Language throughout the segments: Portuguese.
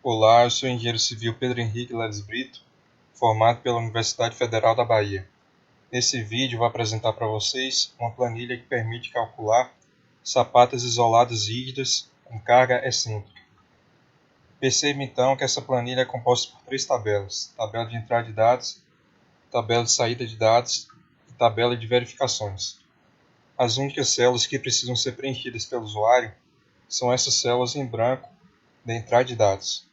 Olá, eu sou o engenheiro civil Pedro Henrique Leles Brito, formado pela Universidade Federal da Bahia. Nesse vídeo vou apresentar para vocês uma planilha que permite calcular sapatas isoladas rígidas com carga excêntrica. Perceba então que essa planilha é composta por três tabelas: tabela de entrada de dados, tabela de saída de dados e tabela de verificações. As únicas células que precisam ser preenchidas pelo usuário são essas células em branco da entrada de dados.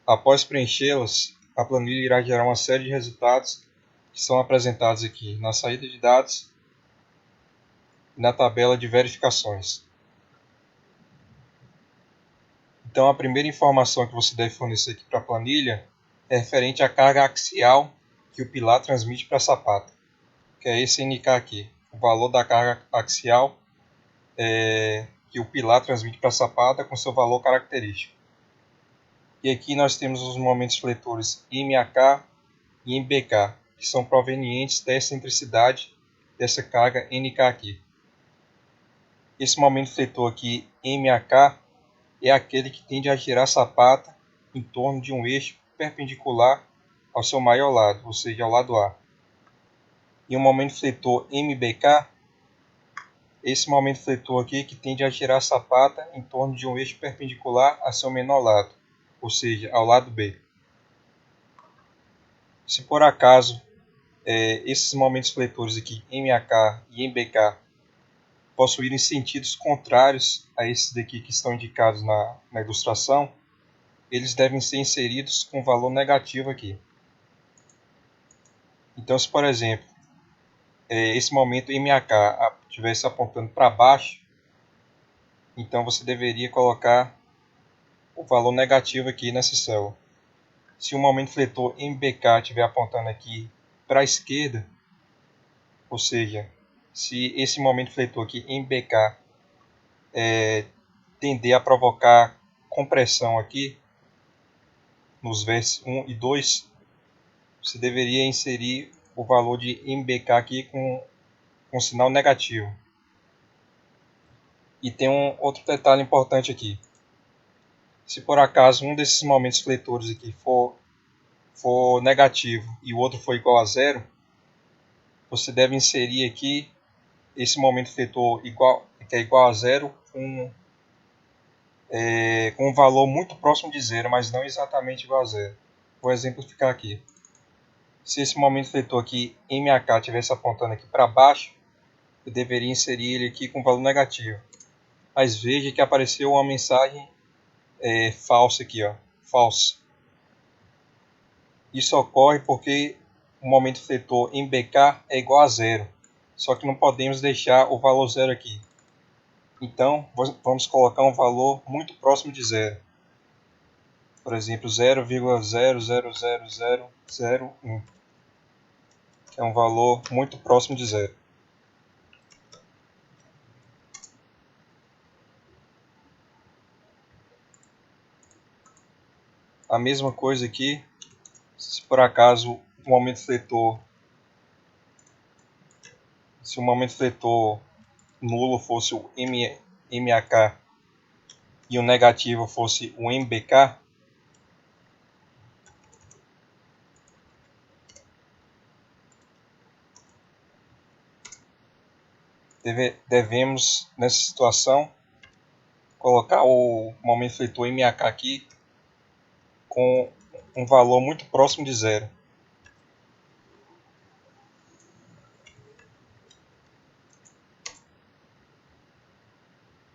Após preenchê-las, a planilha irá gerar uma série de resultados que são apresentados aqui na saída de dados e na tabela de verificações. Então, a primeira informação que você deve fornecer aqui para a planilha é referente à carga axial que o pilar transmite para a sapata, que é esse NK aqui, o valor da carga axial que o pilar transmite para a sapata com seu valor característico. E aqui nós temos os momentos fletores MAK e MBK, que são provenientes da excentricidade dessa carga NK aqui. Esse momento fletor aqui, MAK, é aquele que tende a girar a sapata em torno de um eixo perpendicular ao seu maior lado, ou seja, ao lado A. E o momento fletor MBK, esse momento fletor aqui que tende a girar a sapata em torno de um eixo perpendicular a seu menor lado, ou seja, ao lado B. Se por acaso esses momentos fletores aqui, MAK e MBK, possuírem sentidos contrários a esses daqui que estão indicados na ilustração, eles devem ser inseridos com valor negativo aqui. Então, se por exemplo, esse momento MAK estivesse apontando para baixo, então você deveria colocar o valor negativo aqui nessa célula. Se o momento fletor MBK estiver apontando aqui para a esquerda, ou seja, se esse momento fletor aqui MBK tender a provocar compressão aqui nos vértices 1 e 2, você deveria inserir o valor de MBK aqui com sinal negativo. E tem um outro detalhe importante aqui. Se por acaso um desses momentos fletores aqui for negativo e o outro for igual a zero, você deve inserir aqui esse momento fletor que é igual a zero com um valor muito próximo de zero, mas não exatamente igual a zero. Vou exemplificar aqui. Se esse momento fletor aqui, MAK, estivesse apontando aqui para baixo, eu deveria inserir ele aqui com valor negativo. Mas veja que apareceu uma mensagem falsa aqui, ó, false. Isso ocorre porque o momento fletor MBK é igual a zero, só que não podemos deixar o valor zero aqui. Então, vamos colocar um valor muito próximo de zero. Por exemplo, 0,000001, que é um valor muito próximo de zero. A mesma coisa aqui, se por acaso o momento fletor nulo fosse o MAK e o negativo fosse o MBK, devemos, nessa situação, colocar o momento fletor MAK aqui com um valor muito próximo de zero.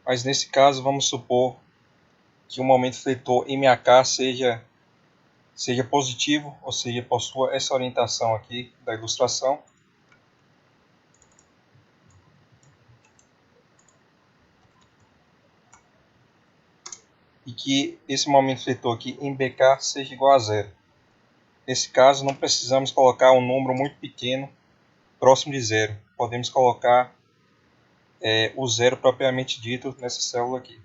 Mas nesse caso, vamos supor que o momento fletor MAK seja positivo, ou seja, possua essa orientação aqui da ilustração. E que esse momento fletor aqui em BK seja igual a zero. Nesse caso, não precisamos colocar um número muito pequeno próximo de zero. Podemos colocar o zero propriamente dito nessa célula aqui.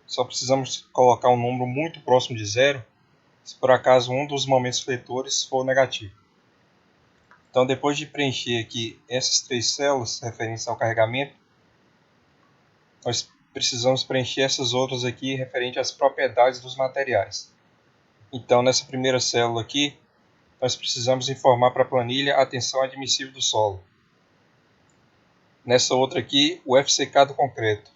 Só precisamos colocar um número muito próximo de zero se por acaso um dos momentos fletores for negativo. Então, depois de preencher aqui essas três células referentes ao carregamento, nós precisamos preencher essas outras aqui referente às propriedades dos materiais. Então, nessa primeira célula aqui, nós precisamos informar para a planilha a tensão admissível do solo. Nessa outra aqui, o FCK do concreto.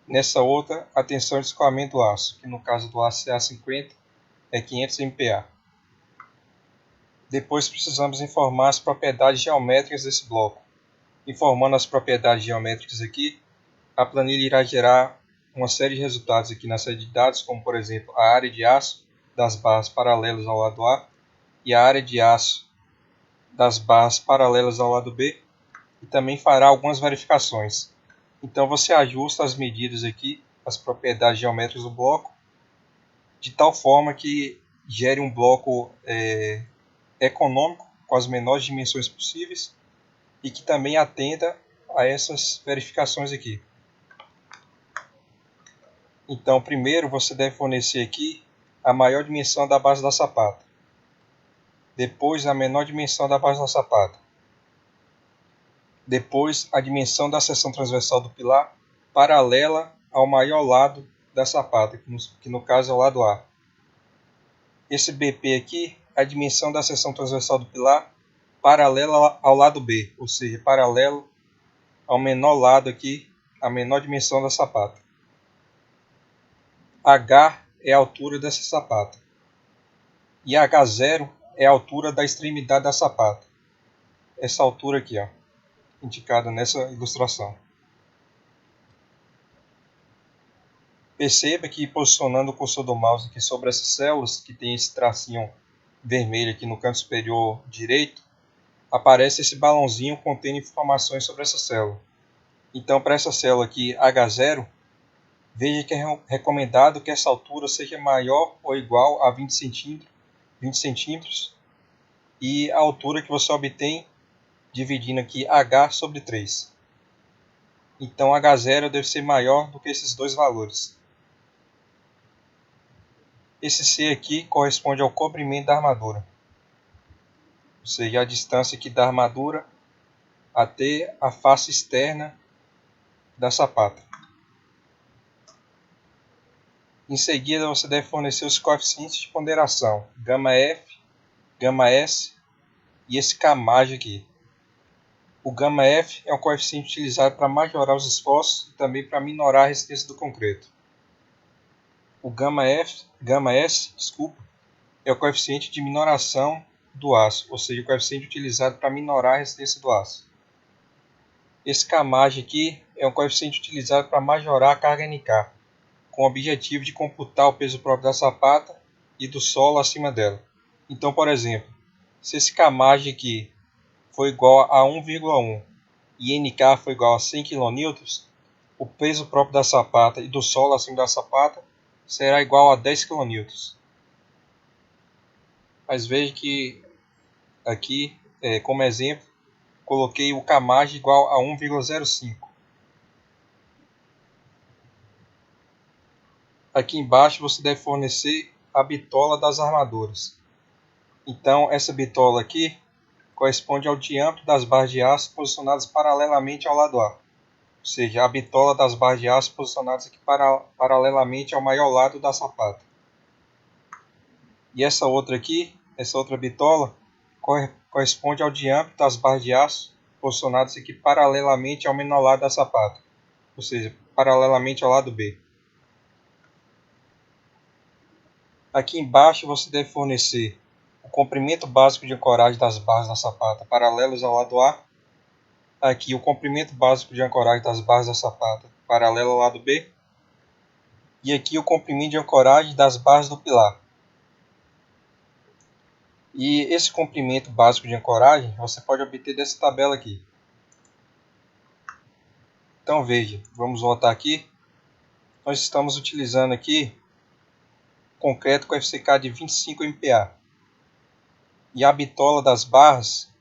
Nessa outra, a tensão de escoamento do aço, que no caso do aço CA50 é 500 MPa. Depois precisamos informar as propriedades geométricas desse bloco. Informando as propriedades geométricas aqui, a planilha irá gerar uma série de resultados aqui na série de dados, como por exemplo a área de aço das barras paralelas ao lado A e a área de aço das barras paralelas ao lado B, e também fará algumas verificações. Então você ajusta as medidas aqui, as propriedades geométricas do bloco, de tal forma que gere um bloco econômico, com as menores dimensões possíveis, e que também atenda a essas verificações aqui. Então, primeiro você deve fornecer aqui a maior dimensão da base da sapata. Depois, a menor dimensão da base da sapata. Depois, a dimensão da seção transversal do pilar paralela ao maior lado da sapata, que no caso é o lado A. Esse BP aqui é a dimensão da seção transversal do pilar paralela ao lado B, ou seja, paralelo ao menor lado aqui, a menor dimensão da sapata. H é a altura dessa sapata. E H0 é a altura da extremidade da sapata. Essa altura aqui, ó, indicada nessa ilustração. Perceba que posicionando o cursor do mouse aqui sobre essas células, que tem esse tracinho vermelho aqui no canto superior direito, aparece esse balãozinho contendo informações sobre essa célula. Então, para essa célula aqui, H0, veja que é recomendado que essa altura seja maior ou igual a 20 centímetros, e a altura que você obtém dividindo aqui H sobre 3. Então, H0 deve ser maior do que esses dois valores. Esse C aqui corresponde ao comprimento da armadura, ou seja, a distância aqui da armadura até a face externa da sapata. Em seguida, você deve fornecer os coeficientes de ponderação, γF, γS e esse Kmaj aqui. O γF é um coeficiente utilizado para majorar os esforços e também para minorar a resistência do concreto. O γS, é o coeficiente de minoração do aço, ou seja, o coeficiente utilizado para minorar a resistência do aço. Esse Kmaj aqui é um coeficiente utilizado para majorar a carga NK, com o objetivo de computar o peso próprio da sapata e do solo acima dela. Então, por exemplo, se esse Kmaj aqui for igual a 1,1 e NK for igual a 100 kN, o peso próprio da sapata e do solo acima da sapata será igual a 10 kN. Mas veja que aqui, como exemplo, coloquei o Kmaj igual a 1,05. Aqui embaixo você deve fornecer a bitola das armaduras. Então, essa bitola aqui corresponde ao diâmetro das barras de aço posicionadas paralelamente ao lado A. Ou seja, a bitola das barras de aço posicionadas aqui paralelamente ao maior lado da sapata. E essa outra aqui, essa outra bitola, corresponde ao diâmetro das barras de aço posicionadas aqui paralelamente ao menor lado da sapata. Ou seja, paralelamente ao lado B. Aqui embaixo você deve fornecer o comprimento básico de ancoragem das barras da sapata paralelas ao lado A. Aqui o comprimento básico de ancoragem das barras da sapata paralelo ao lado B. E aqui o comprimento de ancoragem das barras do pilar. E esse comprimento básico de ancoragem você pode obter dessa tabela aqui. Então veja, vamos voltar aqui. Nós estamos utilizando aqui concreto com FCK de 25 MPa. E a bitola das barras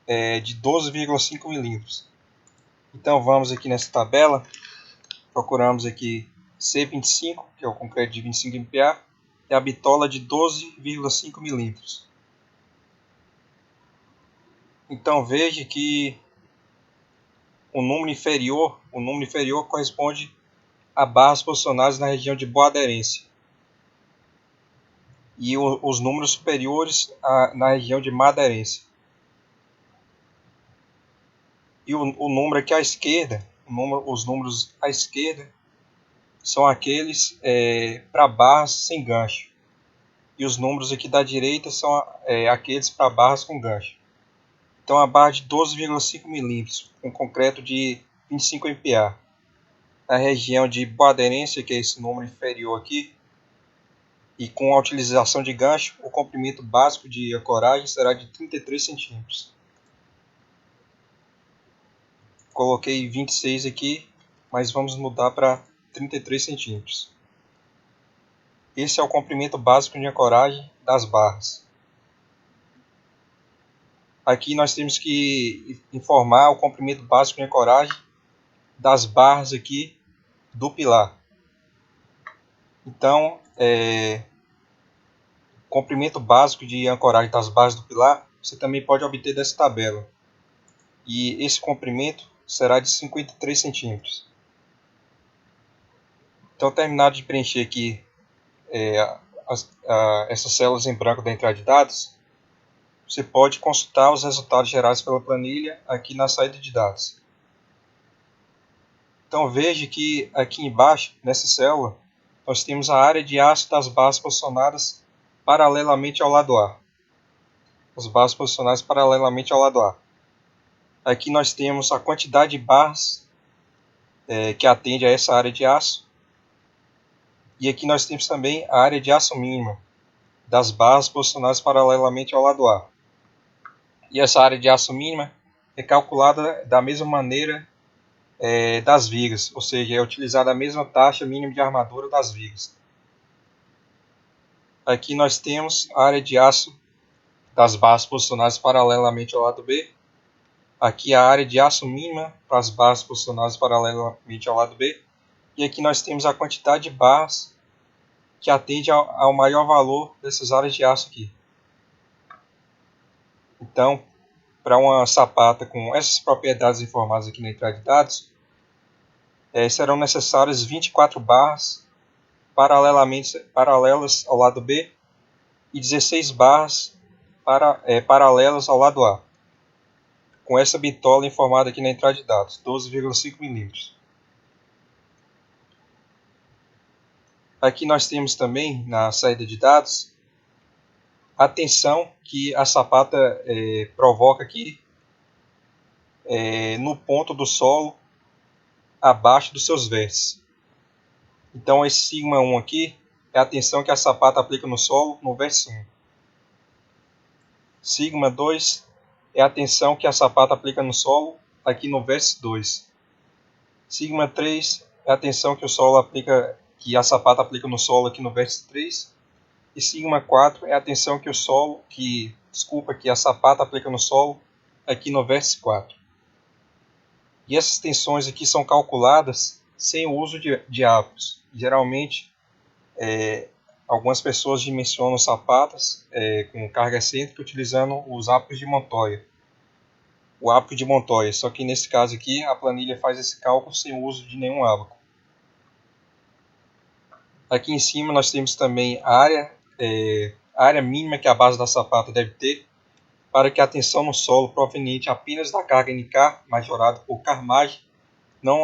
é de 12,5 milímetros. Então vamos aqui nessa tabela, procuramos aqui C25, que é o concreto de 25 MPa, e a bitola de 12,5 milímetros. Então veja que o número inferior corresponde a barras posicionadas na região de boa aderência e os números superiores na região de má aderência. E o número aqui à esquerda, os números à esquerda são aqueles para barras sem gancho. E os números aqui da direita são aqueles para barras com gancho. Então a barra de 12,5 mm com concreto de 25 MPa. Na região de boa aderência, que é esse número inferior aqui, e com a utilização de gancho, o comprimento básico de ancoragem será de 33 cm. Coloquei 26 aqui, mas vamos mudar para 33 cm. Esse é o comprimento básico de ancoragem das barras. Aqui nós temos que informar o comprimento básico de ancoragem das barras aqui do pilar. Então, comprimento básico de ancoragem das barras do pilar, você também pode obter dessa tabela. E esse comprimento será de 53 centímetros. Então, terminado de preencher aqui essas células em branco da entrada de dados, você pode consultar os resultados gerados pela planilha aqui na saída de dados. Então veja que aqui embaixo, nessa célula, nós temos a área de aço das barras posicionadas paralelamente ao lado A. As barras posicionadas paralelamente ao lado A. Aqui nós temos a quantidade de barras que atende a essa área de aço. E aqui nós temos também a área de aço mínima das barras posicionadas paralelamente ao lado A. E essa área de aço mínima é calculada da mesma maneira das vigas, ou seja, é utilizada a mesma taxa mínima de armadura das vigas. Aqui nós temos a área de aço das barras posicionadas paralelamente ao lado B. Aqui a área de aço mínima para as barras posicionadas paralelamente ao lado B. E aqui nós temos a quantidade de barras que atende ao maior valor dessas áreas de aço aqui. Então, para uma sapata com essas propriedades informadas aqui na entrada de dados, serão necessárias 24 barras paralelas ao lado B e 16 barras paralelas ao lado A, com essa bitola informada aqui na entrada de dados, 12,5 mm. Aqui nós temos também, na saída de dados, a tensão que a sapata provoca aqui no ponto do solo abaixo dos seus vértices. Então esse σ1 aqui é a tensão que a sapata aplica no solo no vértice 1. σ2 é a tensão que a sapata aplica no solo aqui no vértice 2. σ3 é a tensão que a sapata aplica no solo aqui no vértice 3. E σ4 é a tensão que a sapata aplica no solo aqui no vértice 4. E essas tensões aqui são calculadas sem o uso de apos. Geralmente, algumas pessoas dimensionam sapatas com carga excêntrica utilizando os apos de Montoya. O apo de Montoya, só que nesse caso aqui a planilha faz esse cálculo sem o uso de nenhum abaco. Aqui em cima nós temos também a área mínima que a base da sapata deve ter para que a tensão no solo proveniente apenas da carga NK, majorada por carmagem, não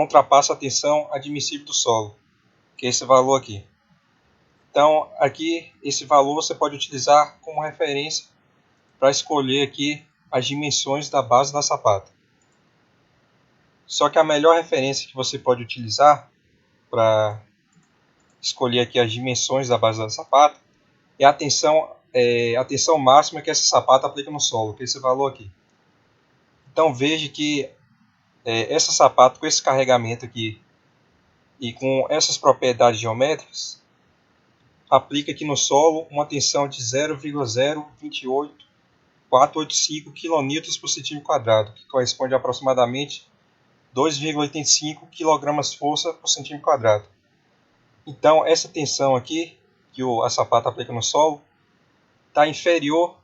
ultrapasse a tensão admissível do solo, que é esse valor aqui. Então, aqui, esse valor você pode utilizar como referência para escolher aqui as dimensões da base da sapata. Só que a melhor referência que você pode utilizar para escolher aqui as dimensões da base da sapata é a tensão máxima que essa sapata aplica no solo, que é esse valor aqui. Então veja que essa sapata com esse carregamento aqui e com essas propriedades geométricas aplica aqui no solo uma tensão de 0,028485 kN por cm², que corresponde a aproximadamente 2,85 kg-força por cm². Então essa tensão aqui que a sapata aplica no solo está inferior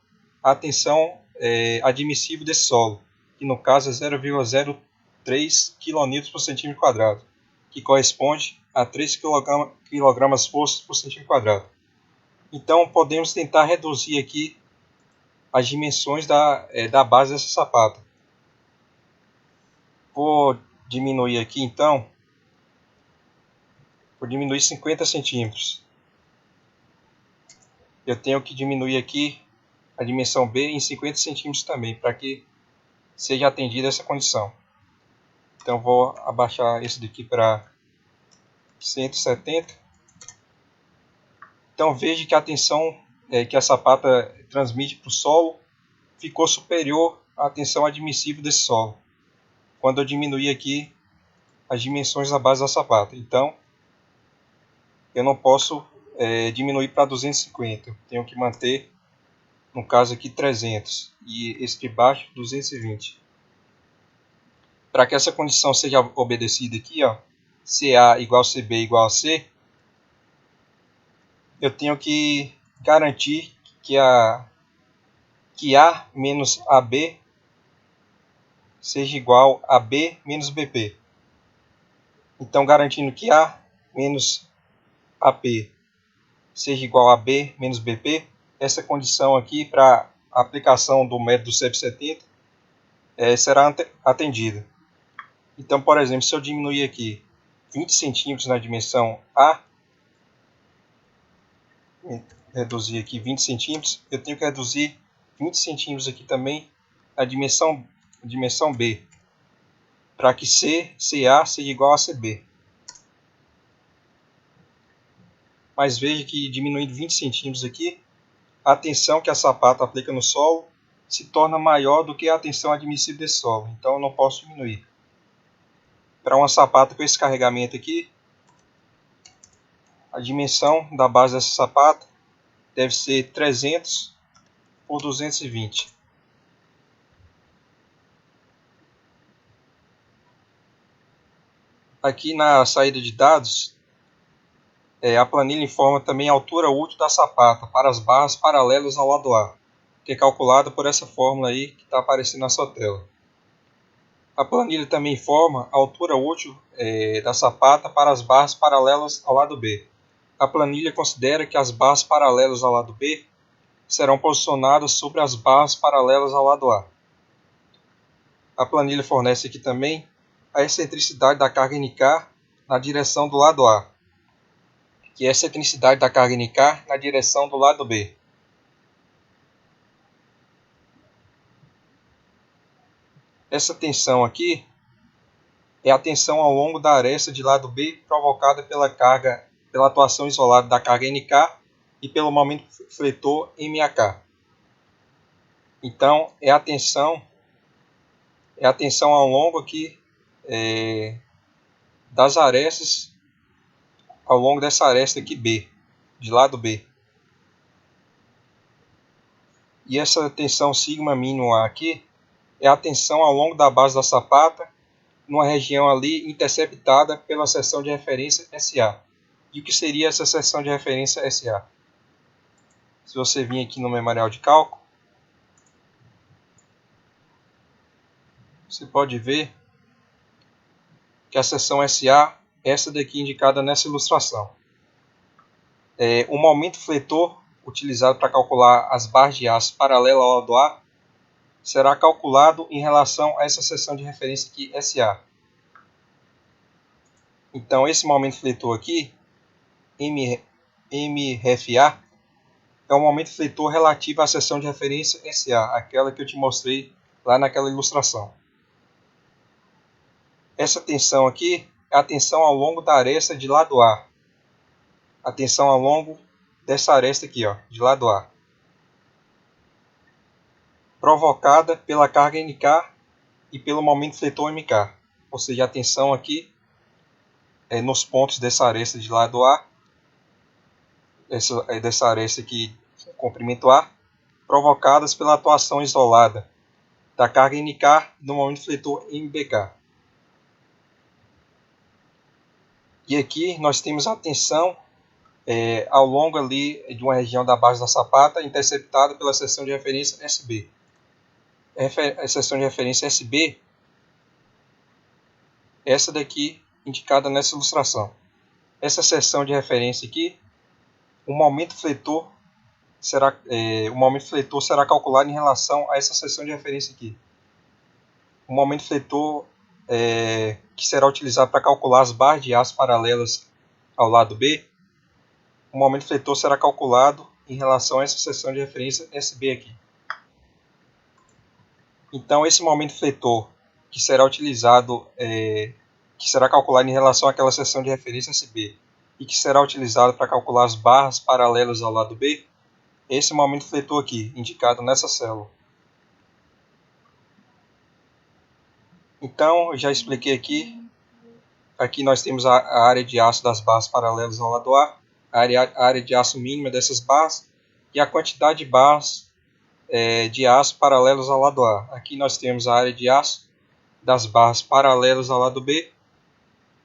à tensão admissível desse solo, que no caso é 0,03 kN por cm², que corresponde a 3 kg força por centímetro quadrado. Então podemos tentar reduzir aqui as dimensões da base dessa sapata. Vou diminuir aqui então, vou diminuir 50 centímetros. Eu tenho que diminuir aqui a dimensão B em 50 centímetros também, para que seja atendida essa condição. Então vou abaixar esse daqui para 170. Então veja que a tensão que a sapata transmite para o solo ficou superior à tensão admissível desse solo, quando eu diminuir aqui as dimensões da base da sapata. Então eu não posso diminuir para 250, eu tenho que manter, no caso aqui, 300 e esse de baixo 220. Para que essa condição seja obedecida aqui, ó, CA igual a CB igual a C, eu tenho que garantir que A menos AB seja igual a B menos BP. Então, garantindo que A menos AP seja igual a B menos BP, essa condição aqui para a aplicação do método CEP70 será atendida. Então, por exemplo, se eu diminuir aqui 20 centímetros na dimensão A, reduzir aqui 20 centímetros, eu tenho que reduzir 20 centímetros aqui também na dimensão B, para que CA seja igual a CB. Mas veja que diminuindo 20 centímetros aqui, a tensão que a sapata aplica no solo se torna maior do que a tensão admissível desse solo. Então eu não posso diminuir. Para uma sapata com esse carregamento aqui, a dimensão da base dessa sapata deve ser 300 por 220. Aqui na saída de dados, a planilha informa também a altura útil da sapata para as barras paralelas ao lado A, que é calculada por essa fórmula aí que está aparecendo na sua tela. A planilha também informa a altura útil da sapata para as barras paralelas ao lado B. A planilha considera que as barras paralelas ao lado B serão posicionadas sobre as barras paralelas ao lado A. A planilha fornece aqui também a excentricidade da carga NK na direção do lado A, que é a excentricidade da carga NK na direção do lado B. Essa tensão aqui é a tensão ao longo da aresta de lado B provocada pela atuação isolada da carga NK e pelo momento fletor MAK. Então é a tensão ao longo aqui das arestas, ao longo dessa aresta aqui B, de lado B. E essa tensão sigma mínima aqui é a tensão ao longo da base da sapata, numa região ali interceptada pela seção de referência SA. E o que seria essa seção de referência SA? Se você vir aqui no memorial de cálculo, você pode ver que a seção SA é essa daqui indicada nessa ilustração. O momento fletor utilizado para calcular as barras de aço paralelas ao lado A será calculado em relação a essa seção de referência aqui, SA. Então, esse momento fletor aqui, MRFA, é o momento fletor relativo à seção de referência SA, aquela que eu te mostrei lá naquela ilustração. Essa tensão aqui é a tensão ao longo da aresta de lado A. A tensão ao longo dessa aresta aqui, ó, de lado A, provocada pela carga NK e pelo momento fletor MK. Ou seja, a tensão aqui nos pontos dessa aresta de lado A, dessa aresta aqui, comprimento A, provocadas pela atuação isolada da carga NK no momento fletor MBK. E aqui nós temos a tensão ao longo ali de uma região da base da sapata interceptada pela seção de referência SB. A seção de referência SB, essa daqui indicada nessa ilustração. Essa seção de referência aqui, o momento fletor será calculado em relação a essa seção de referência aqui. O momento fletor que será utilizado para calcular as barras de aço paralelas ao lado B, o momento fletor será calculado em relação a essa seção de referência SB aqui. Então, esse momento fletor que será utilizado, que será calculado em relação àquela seção de referência SB e que será utilizado para calcular as barras paralelas ao lado B, esse momento fletor aqui, indicado nessa célula. Então, eu já expliquei aqui. Aqui nós temos a área de aço das barras paralelas ao lado A, a área de aço mínima dessas barras e a quantidade de barras de aço paralelas ao lado A. Aqui nós temos a área de aço das barras paralelas ao lado B,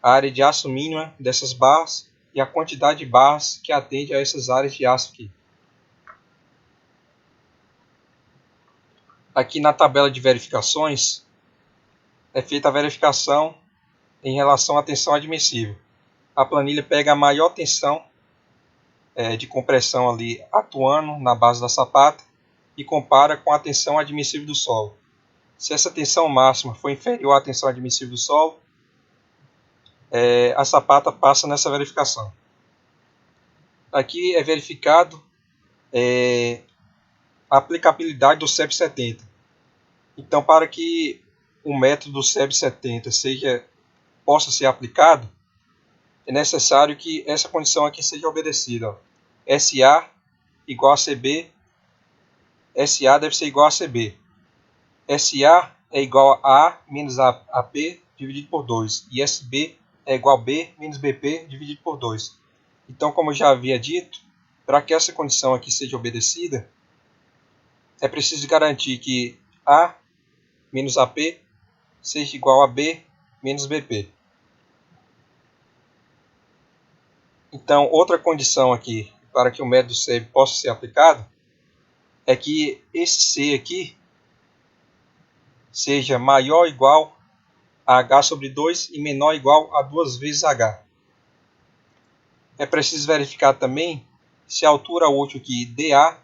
a área de aço mínima dessas barras e a quantidade de barras que atende a essas áreas de aço aqui. Aqui na tabela de verificações é feita a verificação em relação à tensão admissível. A planilha pega a maior tensão de compressão ali atuando na base da sapata e compara com a tensão admissível do solo. Se essa tensão máxima for inferior à tensão admissível do solo, a sapata passa nessa verificação. Aqui é verificado a aplicabilidade do SEB 70. Então, para que o método do SEB 70 possa ser aplicado, é necessário que essa condição aqui seja obedecida. SA igual a CB, SA deve ser igual a CB. SA é igual a A menos AP dividido por 2. E SB é igual a B menos BP dividido por 2. Então, como eu já havia dito, para que essa condição aqui seja obedecida, é preciso garantir que A menos AP seja igual a B menos BP. Então, outra condição aqui para que o método SEB possa ser aplicado é que esse C aqui seja maior ou igual a H sobre 2 e menor ou igual a 2 vezes H. É preciso verificar também se a altura útil aqui dA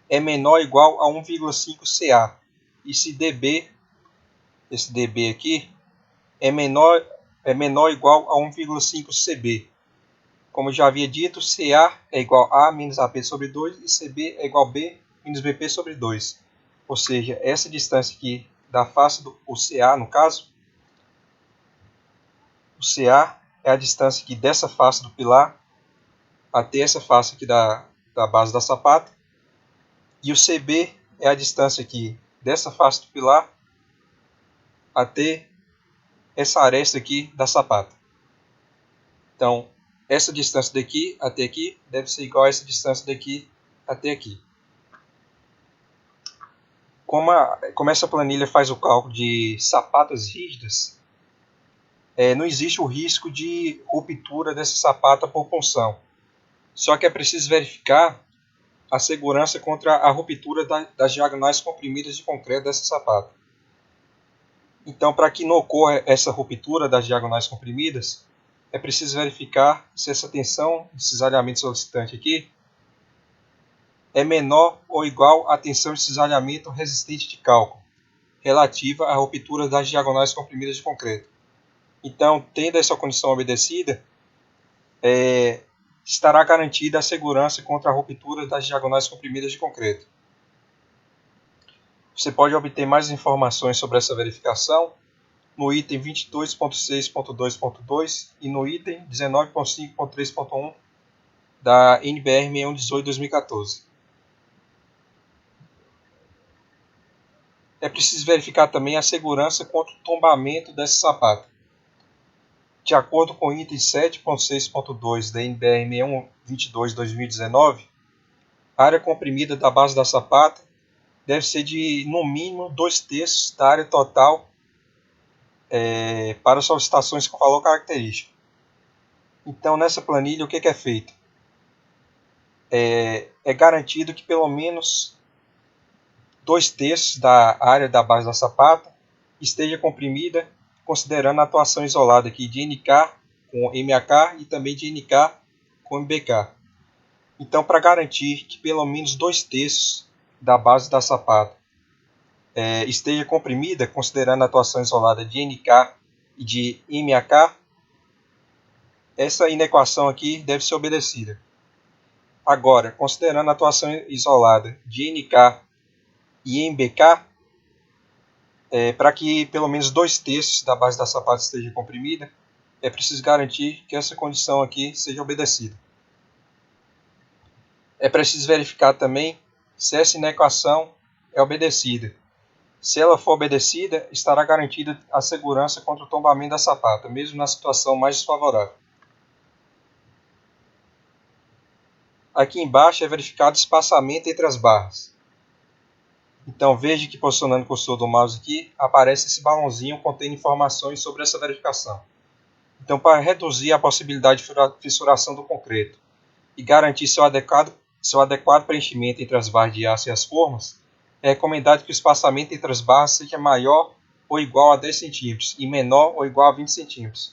é menor ou igual a 1,5 CA e se dB, esse dB aqui, é menor ou igual a 1,5 CB. Como já havia dito, CA é igual a menos AP sobre 2 e CB é igual a B menos BP sobre 2. Ou seja, essa distância aqui da face do CA, no caso, o CA é a distância aqui dessa face do pilar até essa face aqui da base da sapata. E o CB é a distância aqui dessa face do pilar até essa aresta aqui da sapata. Então, essa distância daqui até aqui deve ser igual a essa distância daqui até aqui. Como essa planilha faz o cálculo de sapatas rígidas, não existe o risco de ruptura dessa sapata por punção. Só que é preciso verificar a segurança contra a ruptura das diagonais comprimidas de concreto dessa sapata. Então, para que não ocorra essa ruptura das diagonais comprimidas, é preciso verificar se essa tensão de cisalhamento solicitante aqui é menor ou igual à tensão de cisalhamento resistente de cálculo, relativa à ruptura das diagonais comprimidas de concreto. Então, tendo essa condição obedecida, estará garantida a segurança contra a ruptura das diagonais comprimidas de concreto. Você pode obter mais informações sobre essa verificação no item 22.6.2.2 e no item 19.5.3.1 da NBR 6118/2014. É preciso verificar também a segurança contra o tombamento dessa sapata. De acordo com o item 7.6.2 da NBR 6122/2019, a área comprimida da base da sapata deve ser de, no mínimo, 2/3 da área total para solicitações com valor característico. Então, nessa planilha, o que é feito? É garantido que pelo menos 2/3 da área da base da sapata esteja comprimida considerando a atuação isolada aqui de NK com MAK e também de NK com MBK. Então, para garantir que pelo menos 2/3 da base da sapata esteja comprimida, considerando a atuação isolada de NK e de MAK, essa inequação aqui deve ser obedecida. Agora, considerando a atuação isolada de NK e MBK, para que pelo menos 2/3 da base da sapata esteja comprimida, é preciso garantir que essa condição aqui seja obedecida. É preciso verificar também se essa inequação é obedecida. Se ela for obedecida, estará garantida a segurança contra o tombamento da sapata, mesmo na situação mais desfavorável. Aqui embaixo é verificado o espaçamento entre as barras. Então veja que posicionando o cursor do mouse aqui, aparece esse balãozinho contendo informações sobre essa verificação. Então, para reduzir a possibilidade de fissuração do concreto e garantir seu adequado preenchimento entre as barras de aço e as formas, é recomendado que o espaçamento entre as barras seja maior ou igual a 10 cm e menor ou igual a 20 cm.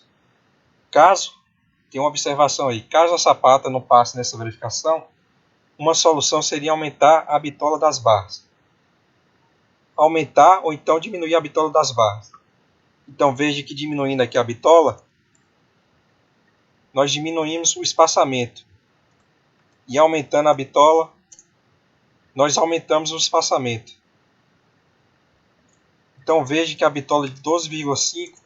Tem uma observação aí, caso a sapata não passe nessa verificação, uma solução seria aumentar a bitola das barras. Aumentar ou então diminuir a bitola das barras. Então veja que diminuindo aqui a bitola, nós diminuímos o espaçamento. E aumentando a bitola, nós aumentamos o espaçamento. Então veja que a bitola de 12,5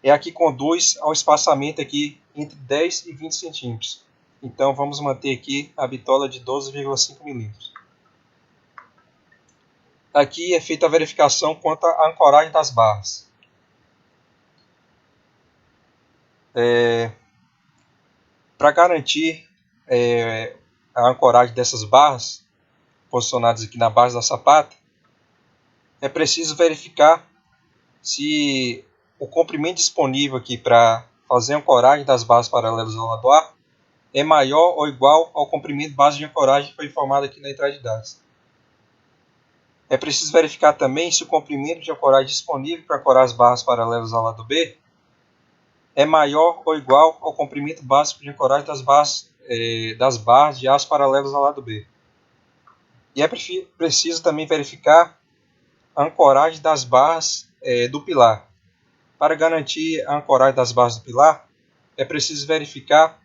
é a que conduz ao espaçamento aqui entre 10 e 20 centímetros. Então vamos manter aqui a bitola de 12,5 milímetros. Aqui é feita a verificação quanto à ancoragem das barras. Para garantir a ancoragem dessas barras posicionadas aqui na base da sapata, é preciso verificar se o comprimento disponível aqui para fazer a ancoragem das barras paralelas ao lado A é maior ou igual ao comprimento base de ancoragem que foi informado aqui na entrada de dados. É preciso verificar também se o comprimento de ancoragem disponível para ancorar as barras paralelas ao lado B é maior ou igual ao comprimento básico de ancoragem das barras de aço paralelas ao lado B. E é preciso também verificar a ancoragem das barras do pilar. Para garantir a ancoragem das barras do pilar, é preciso verificar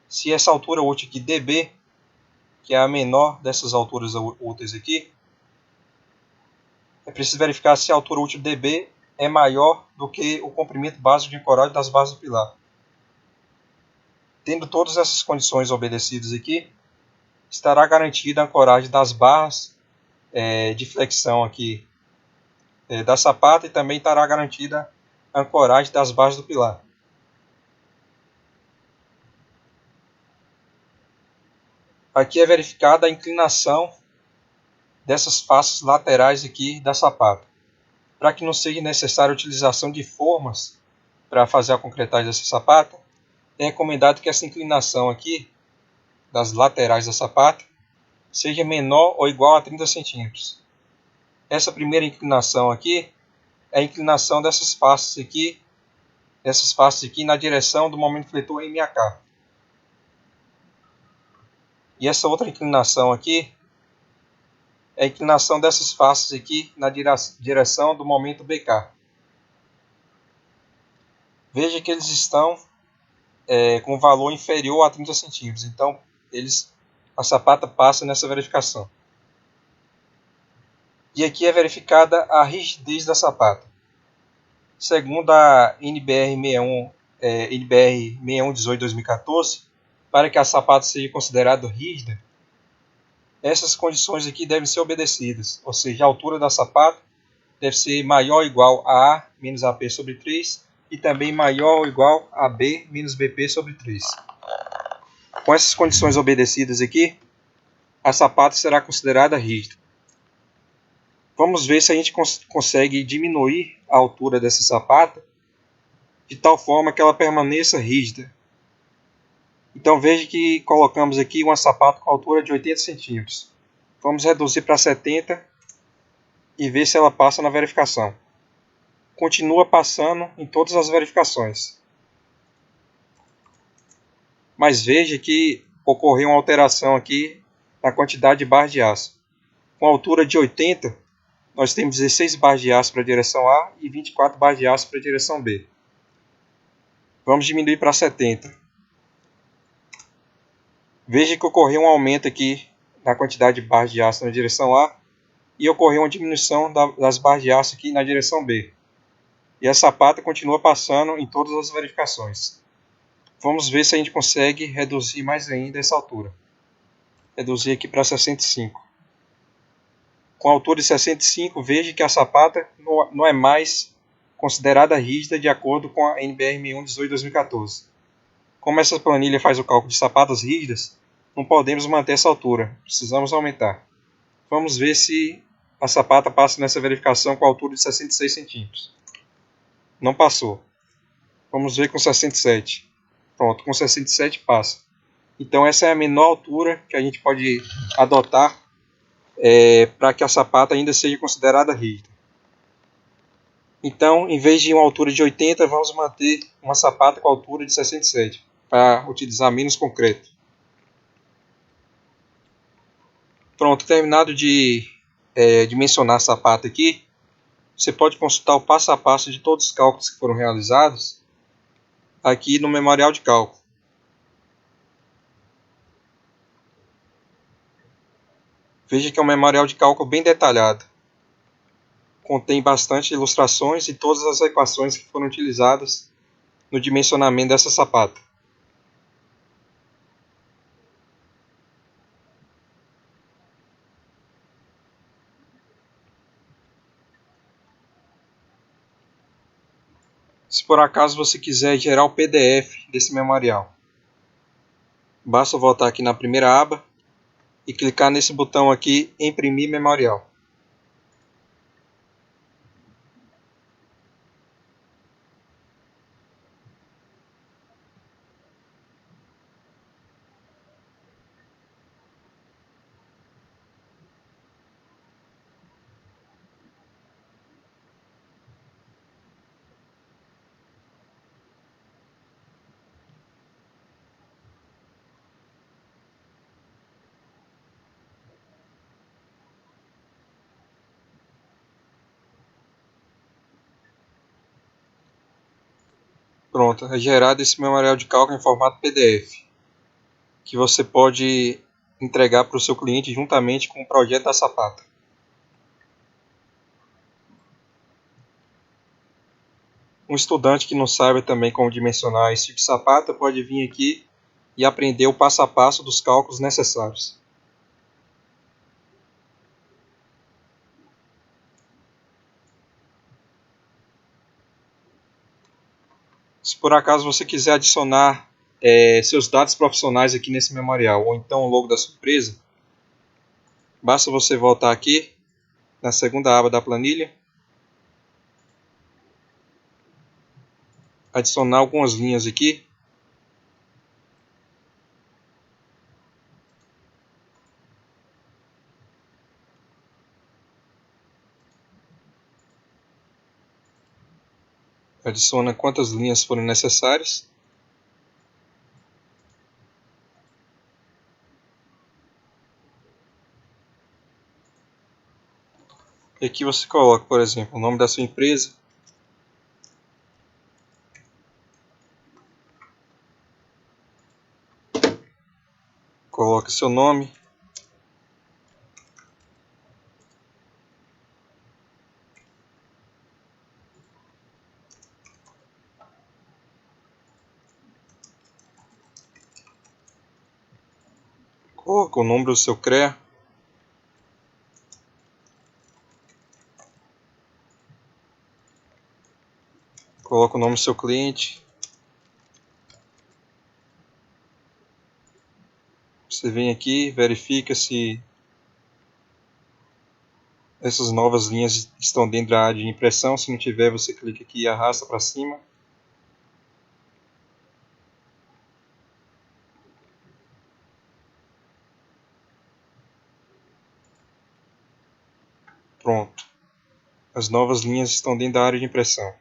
se essa altura útil aqui, dB, que é a menor dessas alturas úteis aqui, é preciso verificar se a altura útil dB é maior do que o comprimento básico de ancoragem das barras do pilar. Tendo todas essas condições obedecidas aqui, estará garantida a ancoragem das barras de flexão aqui da sapata e também estará garantida a ancoragem das barras do pilar. Aqui é verificada a inclinação dessas faces laterais aqui da sapata. Para que não seja necessária a utilização de formas para fazer a concretagem dessa sapata, é recomendado que essa inclinação aqui das laterais da sapata seja menor ou igual a 30 centímetros. Essa primeira inclinação aqui é a inclinação dessas faces aqui na direção do momento fletor MAK. E essa outra inclinação aqui é a inclinação dessas faces aqui na direção do momento BK. Veja que eles estão com valor inferior a 30 centímetros. Então, a sapata passa nessa verificação. E aqui é verificada a rigidez da sapata. Segundo a NBR 6118/2014, para que a sapata seja considerada rígida, essas condições aqui devem ser obedecidas, ou seja, a altura da sapata deve ser maior ou igual a A menos AP sobre 3 e também maior ou igual a B menos BP sobre 3. Com essas condições obedecidas aqui, a sapata será considerada rígida. Vamos ver se a gente consegue diminuir a altura dessa sapata de tal forma que ela permaneça rígida. Então veja que colocamos aqui uma sapata com altura de 80 centímetros. Vamos reduzir para 70 e ver se ela passa na verificação. continua passando em todas as verificações. Mas veja que ocorreu uma alteração aqui na quantidade de barras de aço. Com a altura de 80, nós temos 16 barras de aço para a direção A e 24 barras de aço para a direção B. Vamos diminuir para 70. Veja que ocorreu um aumento aqui na quantidade de barras de aço na direção A e ocorreu uma diminuição das barras de aço aqui na direção B. E a sapata continua passando em todas as verificações. Vamos ver se a gente consegue reduzir mais ainda essa altura. Reduzir aqui para 65. Com a altura de 65, veja que a sapata não é mais considerada rígida de acordo com a NBR 118/2014. Como essa planilha faz o cálculo de sapatas rígidas, não podemos manter essa altura, precisamos aumentar. Vamos ver se a sapata passa nessa verificação com a altura de 66 centímetros. Não passou. Vamos ver com 67. Pronto, com 67 passa. Então essa é a menor altura que a gente pode adotar para que a sapata ainda seja considerada rígida. Então, em vez de uma altura de 80, vamos manter uma sapata com a altura de 67, para utilizar menos concreto. Pronto, terminado de dimensionar a sapata aqui, você pode consultar o passo a passo de todos os cálculos que foram realizados aqui no memorial de cálculo. Veja que é um memorial de cálculo bem detalhado. Contém bastante ilustrações e todas as equações que foram utilizadas no dimensionamento dessa sapata. Se por acaso você quiser gerar o PDF desse memorial, basta voltar aqui na primeira aba e clicar nesse botão aqui, imprimir memorial. Pronto, é gerado esse memorial de cálculo em formato PDF, que você pode entregar para o seu cliente juntamente com o projeto da sapata. Um estudante que não saiba também como dimensionar esse tipo de sapata pode vir aqui e aprender o passo a passo dos cálculos necessários. Se por acaso você quiser adicionar seus dados profissionais aqui nesse memorial, ou então o logo da sua empresa, basta você voltar aqui na segunda aba da planilha, adicionar algumas linhas aqui, adiciona quantas linhas forem necessárias. E aqui você coloca, por exemplo, o nome da sua empresa, coloque seu nome, coloque o número do seu CREA, coloque o nome do seu cliente. Você vem aqui, verifica se essas novas linhas estão dentro da área de impressão. Se não tiver, você clica aqui e arrasta para cima. Pronto. As novas linhas estão dentro da área de impressão.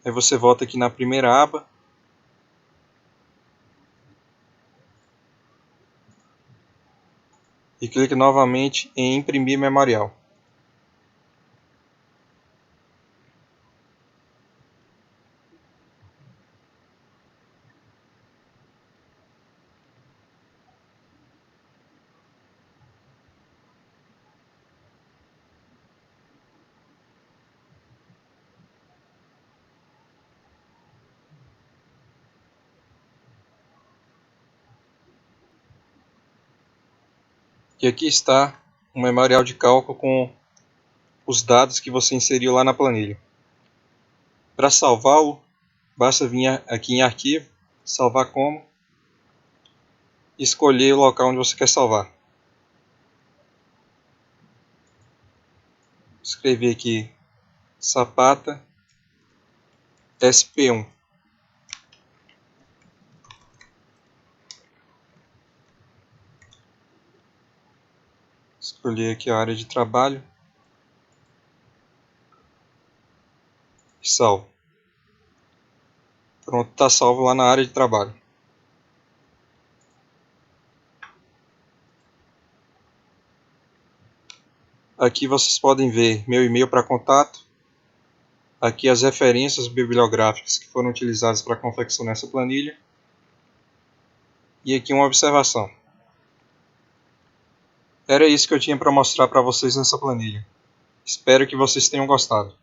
Aí você volta aqui na primeira aba. E clica novamente em imprimir memorial. E aqui está o memorial de cálculo com os dados que você inseriu lá na planilha. Para salvá-lo, basta vir aqui em arquivo, salvar como, e escolher o local onde você quer salvar. Escrever aqui Sapata SP1. Escolher aqui a área de trabalho e salvo. Pronto, está salvo lá na área de trabalho. Aqui vocês podem ver meu e-mail para contato. Aqui as referências bibliográficas que foram utilizadas para confeccionar essa planilha. E aqui uma observação. Era isso que eu tinha para mostrar para vocês nessa planilha. Espero que vocês tenham gostado.